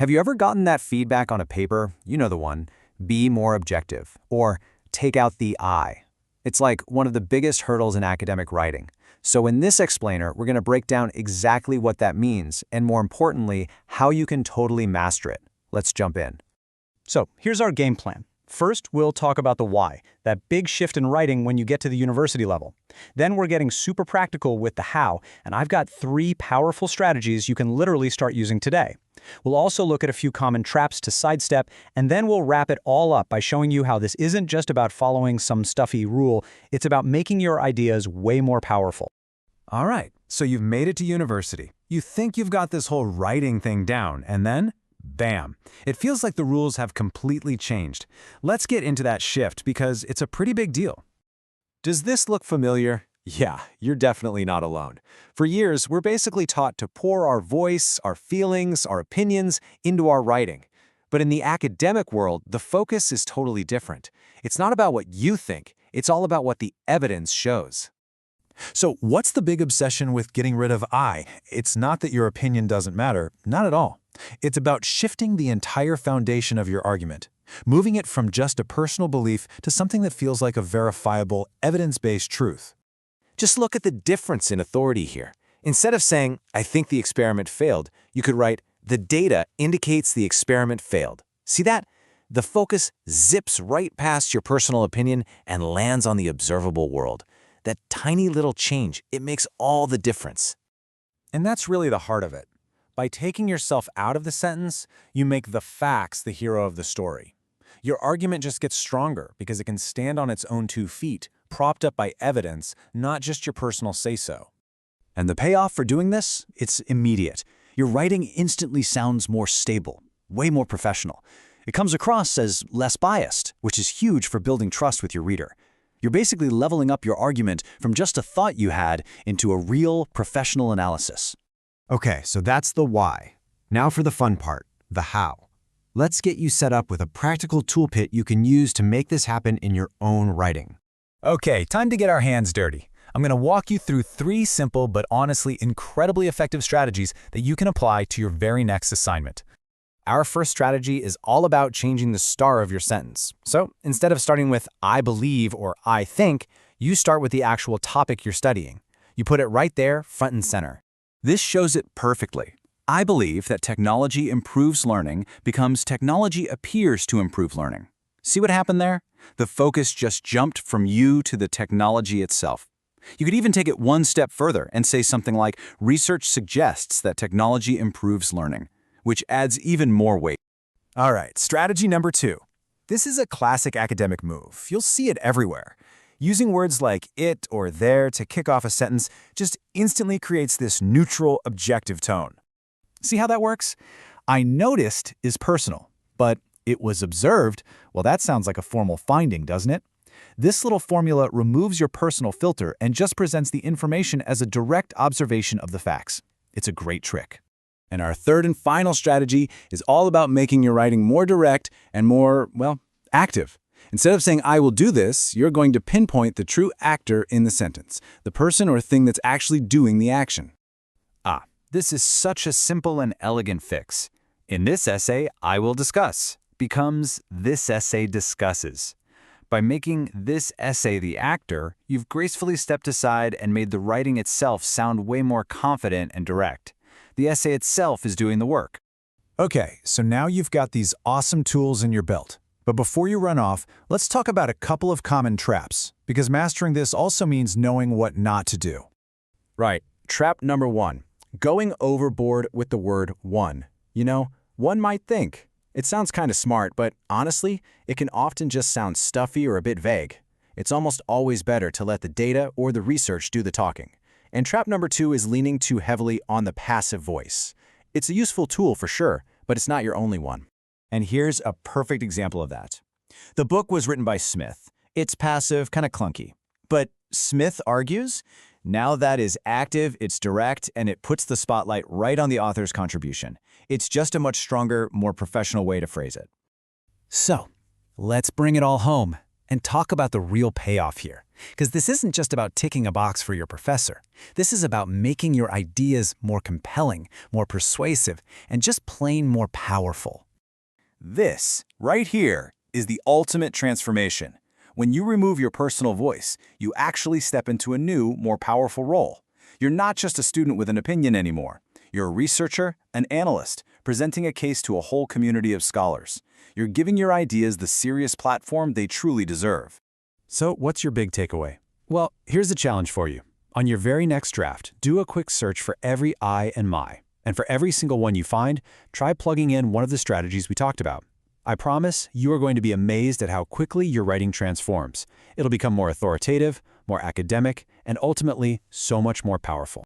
Have you ever gotten that feedback on a paper? You know the one. Be more objective, or take out the I. It's like one of the biggest hurdles in academic writing. So in this explainer, we're going to break down exactly what that means, and more importantly, how you can totally master it. Let's jump in. So here's our game plan. First, we'll talk about the why, that big shift in writing when you get to the university level. Then we're getting super practical with the how, and I've got 3 powerful strategies you can literally start using today. We'll also look at a few common traps to sidestep, and then we'll wrap it all up by showing you how this isn't just about following some stuffy rule, it's about making your ideas way more powerful. All right, so you've made it to university. You think you've got this whole writing thing down, and then bam! It feels like the rules have completely changed. Let's get into that shift because it's a pretty big deal. Does this look familiar? Yeah, you're definitely not alone. For years, we're basically taught to pour our voice, our feelings, our opinions into our writing. But in the academic world, the focus is totally different. It's not about what you think, it's all about what the evidence shows. So what's the big obsession with getting rid of I? It's not that your opinion doesn't matter, not at all. It's about shifting the entire foundation of your argument, moving it from just a personal belief to something that feels like a verifiable, evidence-based truth. Just look at the difference in authority here. Instead of saying, I think the experiment failed, you could write, the data indicates the experiment failed. See that? The focus zips right past your personal opinion and lands on the observable world. That tiny little change, it makes all the difference. And that's really the heart of it. By taking yourself out of the sentence, you make the facts the hero of the story. Your argument just gets stronger because it can stand on its own 2 feet, propped up by evidence, not just your personal say-so. And the payoff for doing this? It's immediate. Your writing instantly sounds more stable, way more professional. It comes across as less biased, which is huge for building trust with your reader. You're basically leveling up your argument from just a thought you had into a real, professional analysis. Okay, so that's the why. Now for the fun part, the how. Let's get you set up with a practical toolkit you can use to make this happen in your own writing. Okay, time to get our hands dirty. I'm going to walk you through 3 simple but honestly incredibly effective strategies that you can apply to your very next assignment. Our first strategy is all about changing the star of your sentence. So instead of starting with I believe or I think, you start with the actual topic you're studying. You put it right there, front and center. This shows it perfectly. I believe that technology improves learning becomes technology appears to improve learning. See what happened there? The focus just jumped from you to the technology itself. You could even take it one step further and say something like, research suggests that technology improves learning, which adds even more weight. All right, strategy number 2. This is a classic academic move. You'll see it everywhere. Using words like it or there to kick off a sentence just instantly creates this neutral, objective tone. See how that works? I noticed is personal, but it was observed, well, that sounds like a formal finding, doesn't it? This little formula removes your personal filter and just presents the information as a direct observation of the facts. It's a great trick. And our third and final strategy is all about making your writing more direct and more, well, active. Instead of saying, I will do this, you're going to pinpoint the true actor in the sentence, the person or thing that's actually doing the action. This is such a simple and elegant fix. In this essay, I will discuss becomes this essay discusses. By making this essay the actor, you've gracefully stepped aside and made the writing itself sound way more confident and direct. The essay itself is doing the work. Okay, so now you've got these awesome tools in your belt. But before you run off, let's talk about a couple of common traps, because mastering this also means knowing what not to do. Right. Trap number 1. Going overboard with the word one. You know, one might think. It sounds kind of smart, but honestly, it can often just sound stuffy or a bit vague. It's almost always better to let the data or the research do the talking. And trap number 2 is leaning too heavily on the passive voice. It's a useful tool for sure, but it's not your only one. And here's a perfect example of that. The book was written by Smith. It's passive, kind of clunky. But Smith argues, now that is active, it's direct, and it puts the spotlight right on the author's contribution. It's just a much stronger, more professional way to phrase it. So, let's bring it all home and talk about the real payoff here. Because this isn't just about ticking a box for your professor. This is about making your ideas more compelling, more persuasive, and just plain more powerful. This, right here, is the ultimate transformation. When you remove your personal voice, you actually step into a new, more powerful role. You're not just a student with an opinion anymore. You're a researcher, an analyst, presenting a case to a whole community of scholars. You're giving your ideas the serious platform they truly deserve. So what's your big takeaway? Well, here's a challenge for you. On your very next draft, do a quick search for every I and my. And for every single one you find, try plugging in one of the strategies we talked about. I promise you are going to be amazed at how quickly your writing transforms. It'll become more authoritative, more academic, and ultimately so much more powerful.